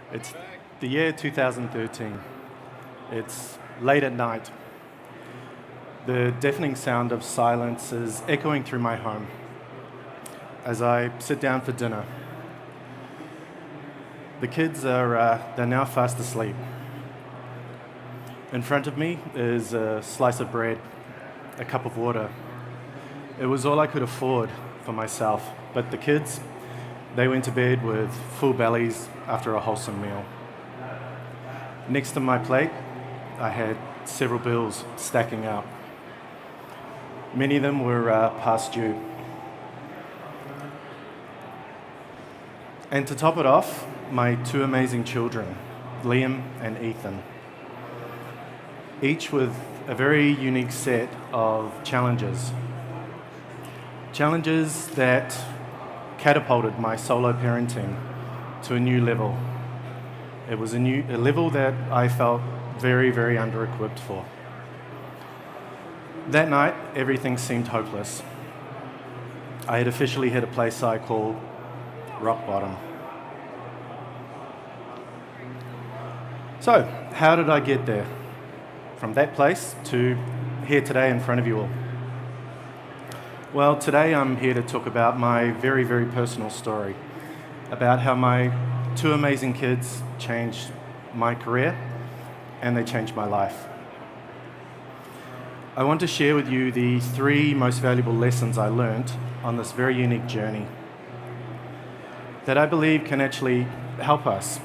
It's the year 2013. It's late at night. The deafening sound of silence is echoing through my home as I sit down for dinner. The kids they're now fast asleep. In front of me is a slice of bread, a cup of water. It was all I could afford for myself, but the kids, they went to bed with full bellies after a wholesome meal. Next to my plate, I had several bills stacking up. Many of them were past due. And to top it off, my two amazing children, Liam and Ethan, each with a very unique set of challenges. Challenges that catapulted my solo parenting to a new level. It was a level that I felt very, very under-equipped for. That night, everything seemed hopeless. I had officially hit a place I call rock bottom. So, how did I get there? From that place to here today in front of you all. Well, today I'm here to talk about my very, very personal story, about how my two amazing kids changed my career and they changed my life. I want to share with you the three most valuable lessons I learned on this very unique journey that I believe can actually help us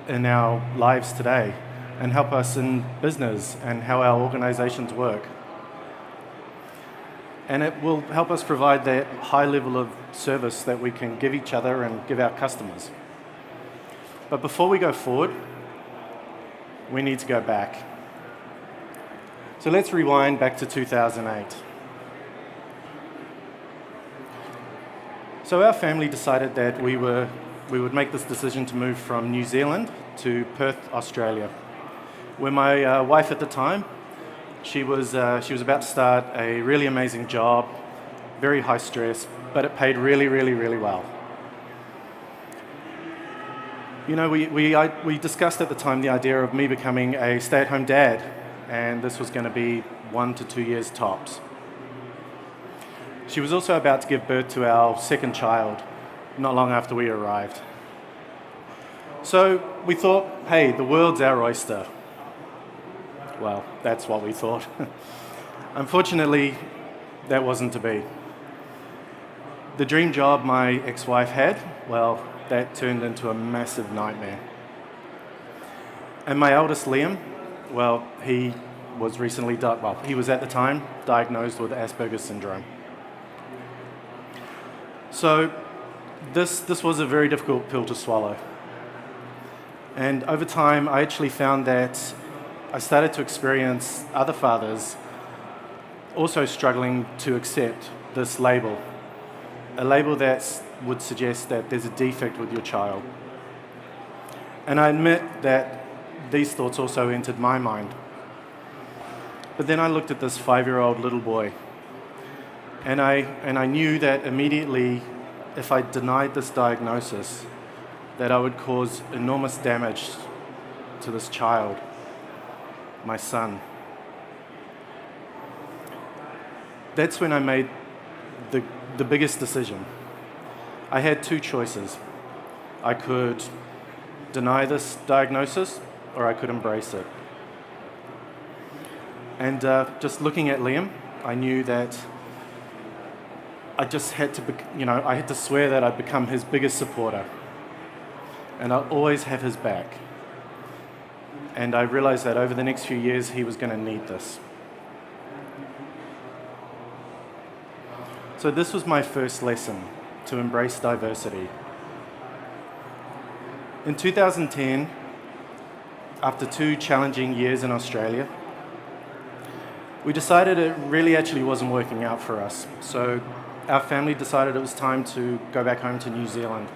in our lives today and help us in business and how our organizations work. And it will help us provide that high level of service that we can give each other and give our customers. But before we go forward, we need to go back. So let's rewind back to 2008. So our family decided that we would make this decision to move from New Zealand to Perth, Australia, where my wife at the time, she was about to start a really amazing job, very high stress, but it paid really, really, really well. You know, we discussed at the time the idea of me becoming a stay-at-home dad, and this was going to be 1 to 2 years tops. She was also about to give birth to our second child, not long after we arrived. So we thought, hey, the world's our oyster. Well, that's what we thought. Unfortunately, that wasn't to be. The dream job my ex-wife had, well, that turned into a massive nightmare. And my eldest, Liam, well, he was recently, he was at the time diagnosed with Asperger's syndrome. So this was a very difficult pill to swallow. And over time, I actually found that I started to experience other fathers also struggling to accept this label, a label that would suggest that there's a defect with your child. And I admit that these thoughts also entered my mind. But then I looked at this 5-year-old little boy, and I knew that immediately, if I denied this diagnosis, that I would cause enormous damage to this child, my son. That's when I made the biggest decision. I had two choices. I could deny this diagnosis, or I could embrace it. And just looking at Liam, I knew that I just had to, I had to swear that I'd become his biggest supporter, and I'll always have his back. And I realized that over the next few years, he was going to need this. So this was my first lesson, to embrace diversity. In 2010, after 2 challenging years in Australia, we decided it really actually wasn't working out for us. So our family decided it was time to go back home to New Zealand.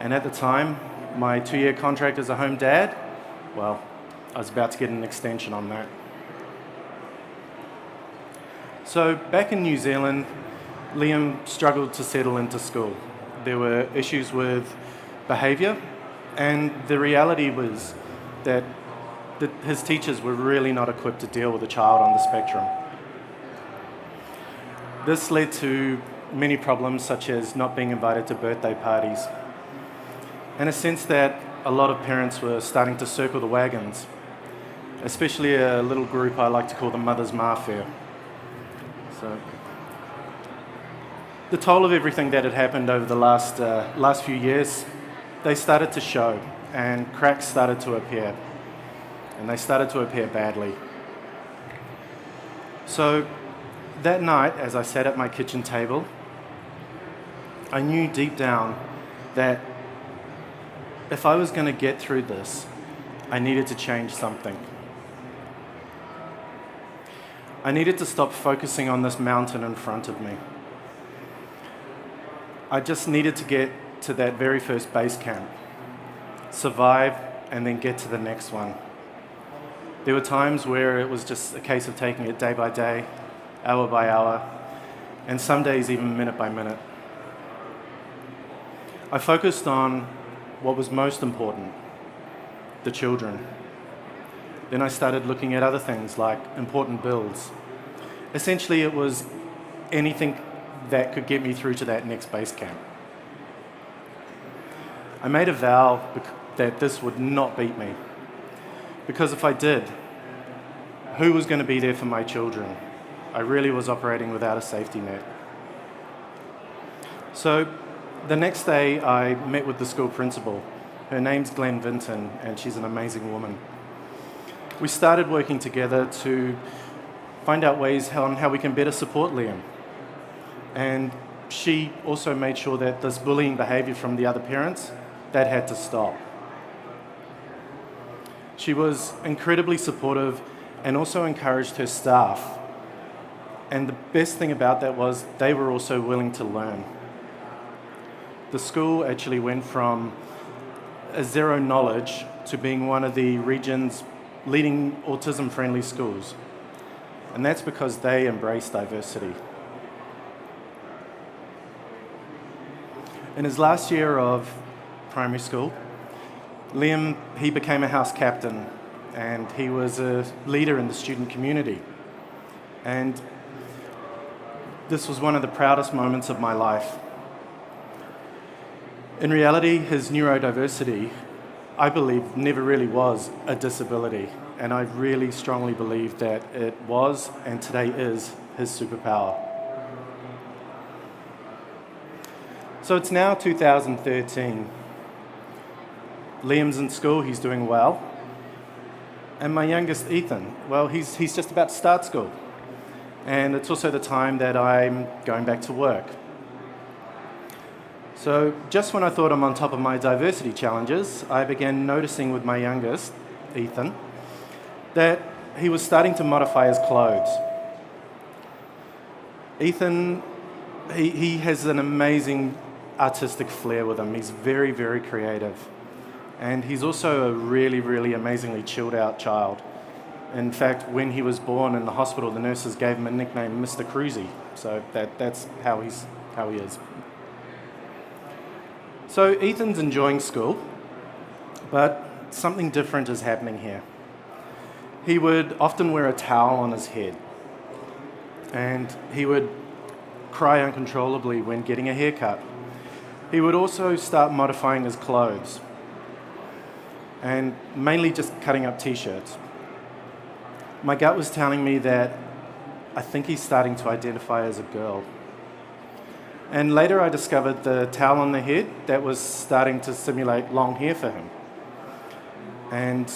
And at the time, my 2-year contract as a home dad, well, I was about to get an extension on that. So back in New Zealand, Liam struggled to settle into school. There were issues with behaviour, And the reality was that his teachers were really not equipped to deal with a child on the spectrum. This led to many problems, such as not being invited to birthday parties, and a sense that a lot of parents were starting to circle the wagons, especially a little group I like to call the Mother's Mafia. So, the toll of everything that had happened over the last few years, they started to show, and cracks started to appear, and they started to appear badly. So that night, as I sat at my kitchen table, I knew deep down that if I was going to get through this, I needed to change something. I needed to stop focusing on this mountain in front of me. I just needed to get to that very first base camp, survive, and then get to the next one. There were times where it was just a case of taking it day by day, hour by hour, and some days even minute by minute. I focused on what was most important, the children. Then I started looking at other things like important bills. Essentially, it was anything that could get me through to that next base camp. I made a vow that this would not beat me, because if I did, who was going to be there for my children? I really was operating without a safety net. So the next day I met with the school principal. Her name's Glenn Vinton, and she's an amazing woman. We started working together to find out ways on how we can better support Liam. And she also made sure that this bullying behaviour from the other parents, that had to stop. She was incredibly supportive and also encouraged her staff. And the best thing about that was they were also willing to learn. The school actually went from a zero knowledge to being one of the region's leading autism-friendly schools. And that's because they embrace diversity. In his last year of primary school, Liam, he became a house captain, and he was a leader in the student community. And this was one of the proudest moments of my life. In reality, his neurodiversity, I believe, never really was a disability, and I really strongly believe that it was, and today is, his superpower. So it's now 2013. Liam's in school, he's doing well. And my youngest, Ethan, well, he's just about to start school. And it's also the time that I'm going back to work. So just when I thought I'm on top of my diversity challenges, I began noticing with my youngest, Ethan, that he was starting to modify his clothes. Ethan, he has an amazing artistic flair with him. He's very, very creative. And he's also a really, really amazingly chilled out child. In fact, when he was born in the hospital, the nurses gave him a nickname, Mr. Cruisy. So that's how he is. So Ethan's enjoying school, but something different is happening here. He would often wear a towel on his head, and he would cry uncontrollably when getting a haircut. He would also start modifying his clothes, and mainly just cutting up t-shirts. My gut was telling me that I think he's starting to identify as a girl. And later I discovered the towel on the head that was starting to simulate long hair for him. And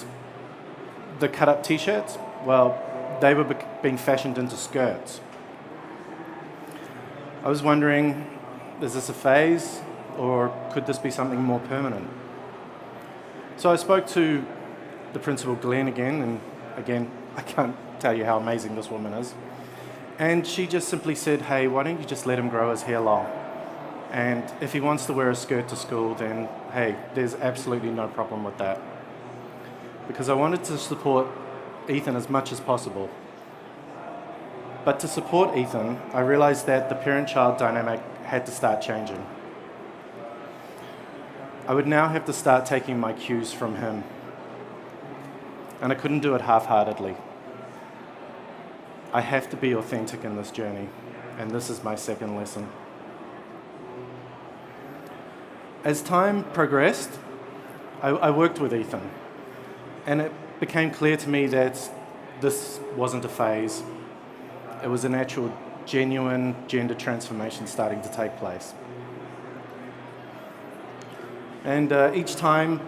the cut-up t-shirts, well, they were being fashioned into skirts. I was wondering, is this a phase, or could this be something more permanent? So I spoke to the principal, Glenn, again, and again, I can't tell you how amazing this woman is. And she just simply said, hey, why don't you just let him grow his hair long? And if he wants to wear a skirt to school, then hey, there's absolutely no problem with that. Because I wanted to support Ethan as much as possible. But to support Ethan, I realized that the parent-child dynamic had to start changing. I would now have to start taking my cues from him. And I couldn't do it half-heartedly. I have to be authentic in this journey, and this is my second lesson. As time progressed, I worked with Ethan, and it became clear to me that this wasn't a phase. It was an actual, genuine gender transformation starting to take place. And each time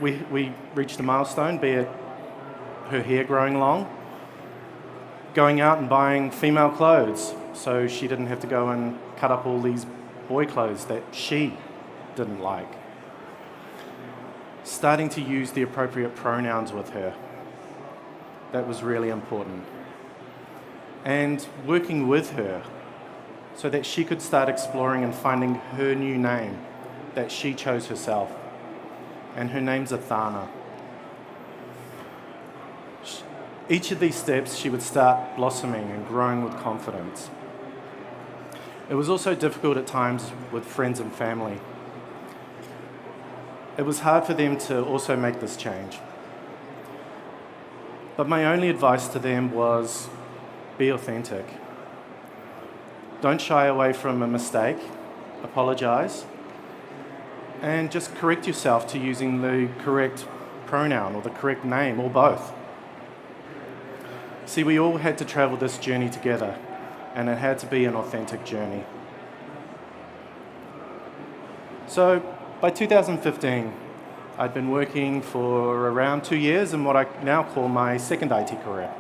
we reached a milestone, be it her hair growing long, going out and buying female clothes so she didn't have to go and cut up all these boy clothes that she didn't like. Starting to use the appropriate pronouns with her. That was really important. And working with her so that she could start exploring and finding her new name that she chose herself. And her name's Athana. Each of these steps, she would start blossoming and growing with confidence. It was also difficult at times with friends and family. It was hard for them to also make this change. But my only advice to them was, be authentic. Don't shy away from a mistake, apologize, and just correct yourself to using the correct pronoun or the correct name or both. See, we all had to travel this journey together, and it had to be an authentic journey. So, by 2015, I'd been working for around 2 years in what I now call my second IT career.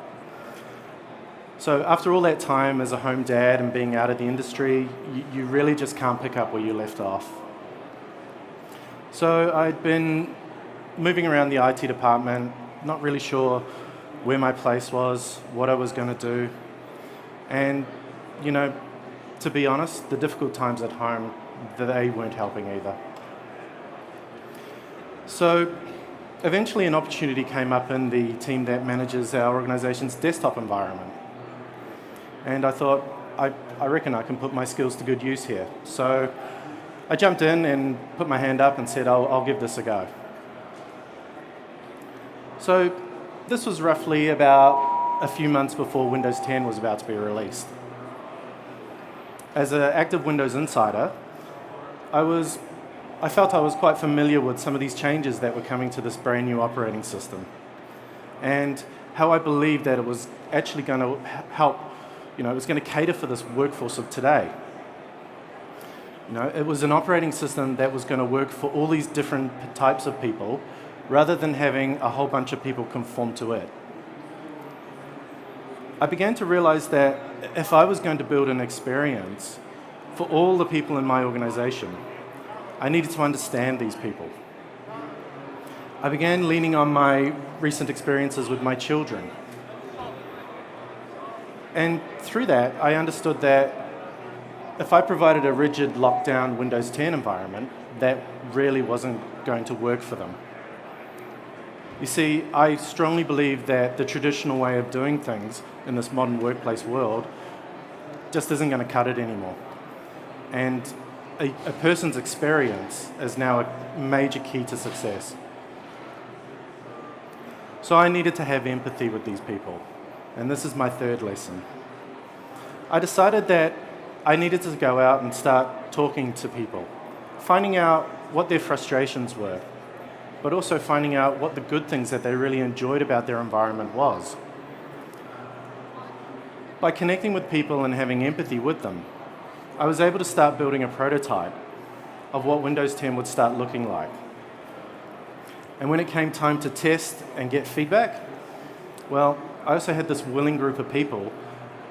So after all that time as a home dad and being out of the industry, you really just can't pick up where you left off. So I'd been moving around the IT department, not really sure where my place was, what I was going to do. And, to be honest, the difficult times at home, they weren't helping either. So eventually an opportunity came up in the team that manages our organization's desktop environment. And I thought, I reckon I can put my skills to good use here. So I jumped in and put my hand up and said, I'll give this a go. So this was roughly about a few months before Windows 10 was about to be released. As an active Windows insider, I felt I was quite familiar with some of these changes that were coming to this brand new operating system, and how I believed that it was actually going to help, it was going to cater for this workforce of today. It was an operating system that was going to work for all these different types of people, rather than having a whole bunch of people conform to it. I began to realize that if I was going to build an experience for all the people in my organization, I needed to understand these people. I began leaning on my recent experiences with my children. And through that, I understood that if I provided a rigid lockdown Windows 10 environment, that really wasn't going to work for them. You see, I strongly believe that the traditional way of doing things in this modern workplace world just isn't going to cut it anymore. And a person's experience is now a major key to success. So I needed to have empathy with these people, and this is my third lesson. I decided that I needed to go out and start talking to people, finding out what their frustrations were, but also finding out what the good things that they really enjoyed about their environment was. By connecting with people and having empathy with them, I was able to start building a prototype of what Windows 10 would start looking like. And when it came time to test and get feedback, well, I also had this willing group of people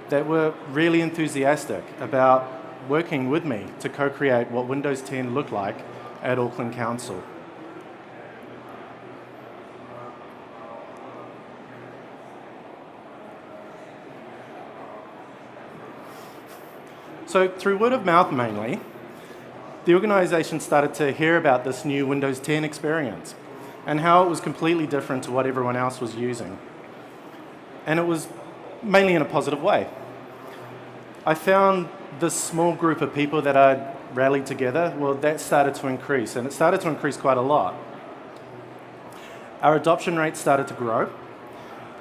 that were really enthusiastic about working with me to co-create what Windows 10 looked like at Auckland Council. So through word of mouth mainly, the organisation started to hear about this new Windows 10 experience and how it was completely different to what everyone else was using. And it was mainly in a positive way. I found this small group of people that I'd rallied together, well, that started to increase, and it started to increase quite a lot. Our adoption rate started to grow,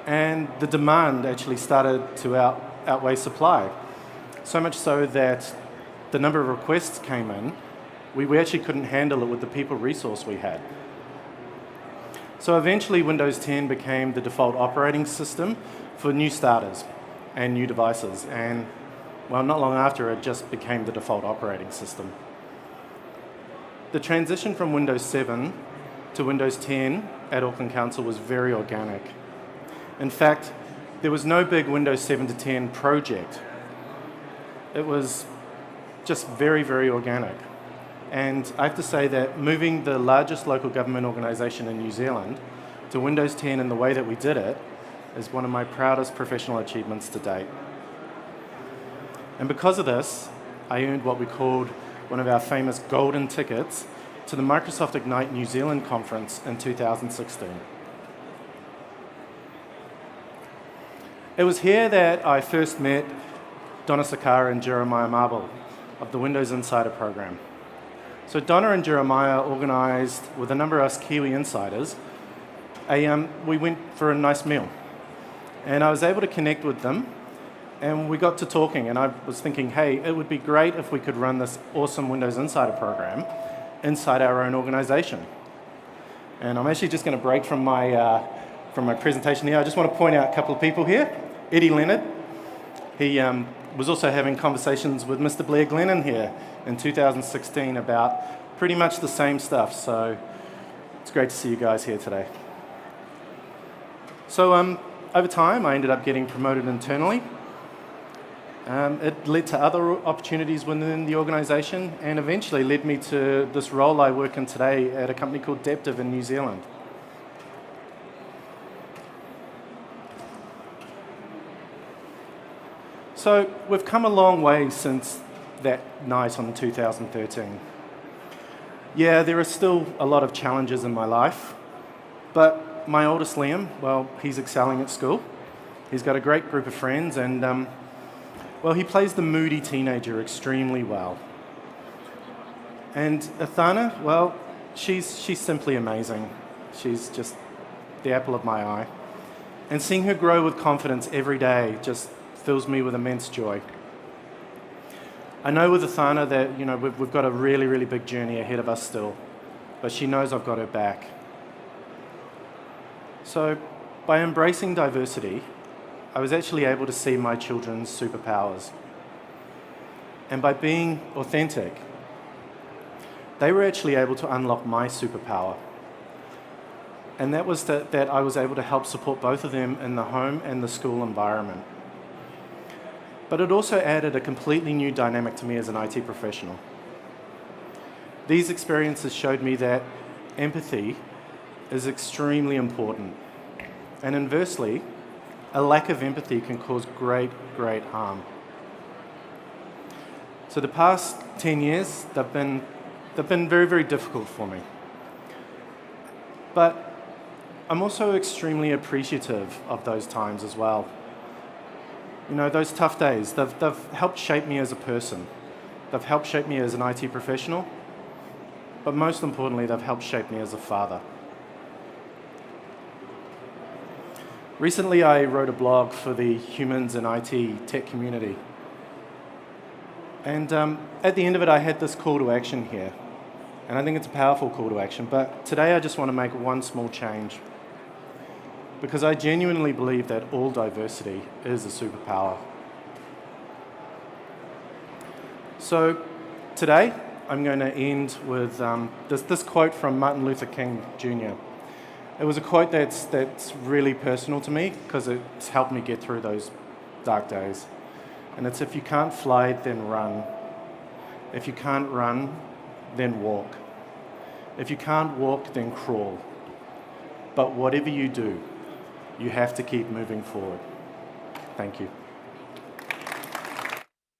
and the demand actually started to outweigh supply. So much so that the number of requests came in, we actually couldn't handle it with the people resource we had. So eventually Windows 10 became the default operating system for new starters and new devices, and well, not long after, it just became the default operating system. The transition from Windows 7 to Windows 10 at Auckland Council was very organic. In fact, there was no big Windows 7 to 10 project. It was just very, very organic. And I have to say that moving the largest local government organisation in New Zealand to Windows 10 in the way that we did it is one of my proudest professional achievements to date. And because of this, I earned what we called one of our famous golden tickets to the Microsoft Ignite New Zealand conference in 2016. It was here that I first met Donna Sakara and Jeremiah Marble of the Windows Insider program. So Donna and Jeremiah organised, with a number of us Kiwi insiders, we went for a nice meal. And I was able to connect with them, and we got to talking, and I was thinking, hey, it would be great if we could run this awesome Windows Insider program inside our own organisation. And I'm actually just going to break from my presentation here. I just want to point out a couple of people here. Eddie Leonard, he was also having conversations with Mr. Blair Glennon here in 2016 about pretty much the same stuff, so it's great to see you guys here today. So over time, I ended up getting promoted internally. It led to other opportunities within the organisation and eventually led me to this role I work in today at a company called Deptiv in New Zealand. So we've come a long way since that night on 2013. Yeah, there are still a lot of challenges in my life, but my oldest Liam, well, he's excelling at school. He's got a great group of friends and well, he plays the moody teenager extremely well. And Athana, well, she's simply amazing. She's just the apple of my eye. And seeing her grow with confidence every day just fills me with immense joy. I know with Athana that we've got a really, really big journey ahead of us still, but she knows I've got her back. So by embracing diversity, I was actually able to see my children's superpowers. And by being authentic, they were actually able to unlock my superpower. And that was that I was able to help support both of them in the home and the school environment. But it also added a completely new dynamic to me as an IT professional. These experiences showed me that empathy is extremely important. And inversely, a lack of empathy can cause great, great harm. So the past 10 years, they've been very, very difficult for me. But I'm also extremely appreciative of those times as well. Those tough days, they've helped shape me as a person. They've helped shape me as an IT professional. But most importantly, they've helped shape me as a father. Recently, I wrote a blog for the humans in IT tech community. And at the end of it, I had this call to action here. And I think it's a powerful call to action. But today, I just want to make one small change. Because I genuinely believe that all diversity is a superpower. So today, I'm going to end with this quote from Martin Luther King Jr. It was a quote that's really personal to me because it's helped me get through those dark days. And it's, if you can't fly, then run. If you can't run, then walk. If you can't walk, then crawl. But whatever you do, you have to keep moving forward. Thank you.